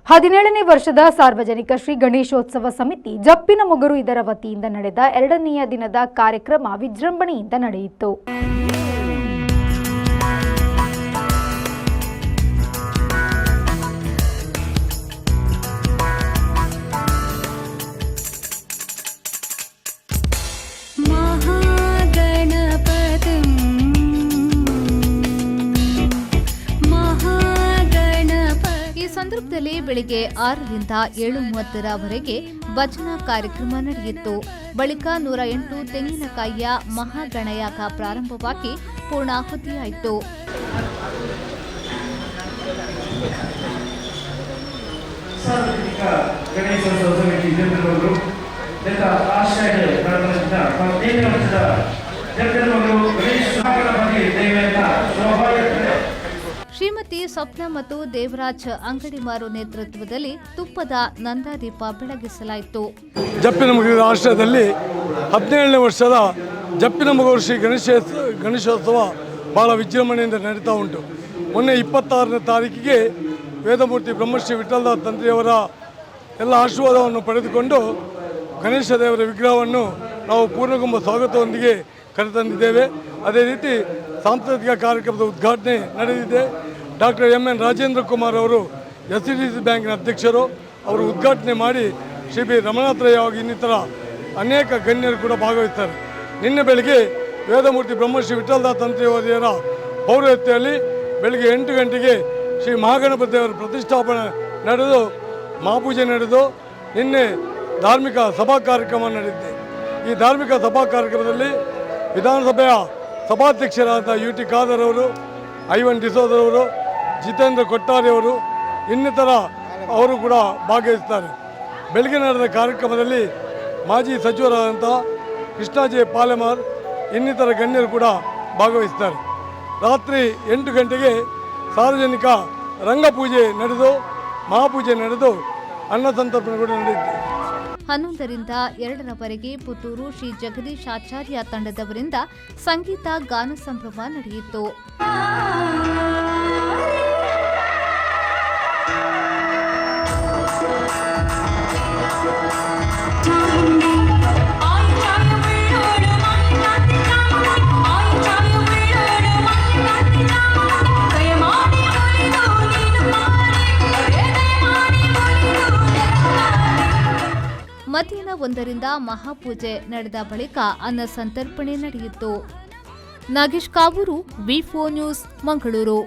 17ನೇ ವರ್ಷದ ಸಾರ್ವಜನಿಕ ಶ್ರೀ ಗಣೇಶೋತ್ಸವ ಸಮಿತಿ ಜಪ್ಪಿನಮೊಗರು ಇದರ ವತಿಯಿಂದ ನಡೆದ 2ನೇ ದಿನದ ಕಾರ್ಯಕ್ರಮ ವಿಜೃಂಭಣೆಯಿಂದ ನಡೆಯಿತು. ಸಂದರ್ಭದಲ್ಲಿ ಬೆಳಿಗ್ಗೆ 6ರಿಂದ 7:30ರವರೆಗೆ ಭಜನಾ ಕಾರ್ಯಕ್ರಮ ನಡೆಯಿತು. ಬಳಿಕ 108 ತೆಂಗಿನಕಾಯಿಯ ಮಹಾಗಣಯಾಗ ಪ್ರಾರಂಭವಾಗಿ ಪೂರ್ಣಾಹುತಿಯಾಯಿತು. ಶ್ರೀಮತಿ ಸ್ವಪ್ನ ಮತ್ತು ದೇವರಾಜ್ ಅಂಗಡಿಮಾರು ನೇತೃತ್ವದಲ್ಲಿ ತುಪ್ಪದ ನಂದಾದೀಪ ಬೆಳಗಿಸಲಾಯಿತು. ಜಪ್ಪಿನಮೊಗರು ರಾಷ್ಟ್ರದಲ್ಲಿ 17ನೇ ವರ್ಷದ ಜಪ್ಪಿನಮೊಗರು ಶ್ರೀ ಗಣೇಶೋತ್ಸವ ಬಹಳ ವಿಜೃಂಭಣೆಯಿಂದ ನಡೀತಾ ಉಂಟು. ಮೊನ್ನೆ 26ನೇ ತಾರೀಕಿಗೆ ವೇದಮೂರ್ತಿ ಬ್ರಹ್ಮಶ್ರೀ ವಿಠಲದಾಸ್ ತಂತ್ರಿಯವರ ಎಲ್ಲ ಆಶೀರ್ವಾದವನ್ನು ಪಡೆದುಕೊಂಡು ಗಣೇಶ ದೇವರ ವಿಗ್ರಹವನ್ನು ನಾವು ಪೂರ್ಣಕುಂಭ ಸ್ವಾಗತದೊಂದಿಗೆ ಕರೆತಂದಿದ್ದೇವೆ. ಅದೇ ರೀತಿ ಸಾಂಸ್ಕೃತಿಕ ಕಾರ್ಯಕ್ರಮದ ಉದ್ಘಾಟನೆ ನಡೆದಿದೆ. Doctor M.N.. ರಾಜೇಂದ್ರ ಕುಮಾರ್ ಅವರು SCDC ಬ್ಯಾಂಕಿನ ಅಧ್ಯಕ್ಷರು ಅವರು ಉದ್ಘಾಟನೆ ಮಾಡಿ ಶ್ರೀ ಬಿ ರಮನಾಥರಯ್ಯ ಹಾಗೂ ಇನ್ನಿತರ ಅನೇಕ ಗಣ್ಯರು ಕೂಡ ಭಾಗವಹಿಸ್ತಾರೆ. ನಿನ್ನೆ ಬೆಳಗ್ಗೆ ವೇದಮೂರ್ತಿ ಬ್ರಹ್ಮಶ್ರೀ ವಿಠಲದಾಸ್ ತಂತ್ರಿಯವರ ಪೌರೋಹಿತ್ಯದಲ್ಲಿ ಬೆಳಗ್ಗೆ 8 ಗಂಟೆಗೆ ಶ್ರೀ ಮಹಾಗಣಪತಿ ದೇವರ ಪ್ರತಿಷ್ಠಾಪನೆ ನಡೆದು ಮಹಾಪೂಜೆ ನಡೆದು ನಿನ್ನೆ ಧಾರ್ಮಿಕ ಸಭಾ ಕಾರ್ಯಕ್ರಮ ನಡೆದಿದೆ. ಈ ಧಾರ್ಮಿಕ ಸಭಾ ಕಾರ್ಯಕ್ರಮದಲ್ಲಿ ವಿಧಾನಸಭೆಯ ಸಭಾಧ್ಯಕ್ಷರಾದ UT ಖಾದರ್ ಅವರು, ಐವನ್ ಡಿಸೋದರವರು, ಜಿತೇಂದ್ರ ಕೊಟ್ಟಾರಿ ಅವರು ಇನ್ನಿತರ ಅವರು ಕೂಡ ಭಾಗವಹಿಸ್ತಾರೆ. ಬೆಳಗ್ಗೆ ನಡೆದ ಕಾರ್ಯಕ್ರಮದಲ್ಲಿ ಮಾಜಿ ಸಚಿವರಾದಂಥ ಕೃಷ್ಣಾಜಿ ಪಾಲೆಮಾರ್ ಇನ್ನಿತರ ಗಣ್ಯರು ಕೂಡ ಭಾಗವಹಿಸ್ತಾರೆ. ರಾತ್ರಿ 8 ಗಂಟೆಗೆ ಸಾರ್ವಜನಿಕ ರಂಗಪೂಜೆ ನಡೆದು ಮಹಾಪೂಜೆ ನಡೆದು ಅನ್ನ ಸಂತರ್ಪಣೆ ಕೂಡ ನಡೆದಿದೆ. 11ರಿಂದ 2ರವರೆಗೆ ಪುತ್ತೂರು ಶ್ರೀ ಜಗದೀಶ್ ಆಚಾರ್ಯ ತಂಡದವರಿಂದ ಸಂಗೀತ ಗಾನ ಸಂಭ್ರಮ ನಡೆಯಿತು. ಮಧ್ಯಾಹ್ನ 1ರಿಂದ ಮಹಾಪೂಜೆ ನಡೆದ ಬಳಿಕ ಅನ್ನ ಸಂತರ್ಪಣೆ ನಡೆಯಿತು. Nagesh Kavoor, V4 news, Mangaluru.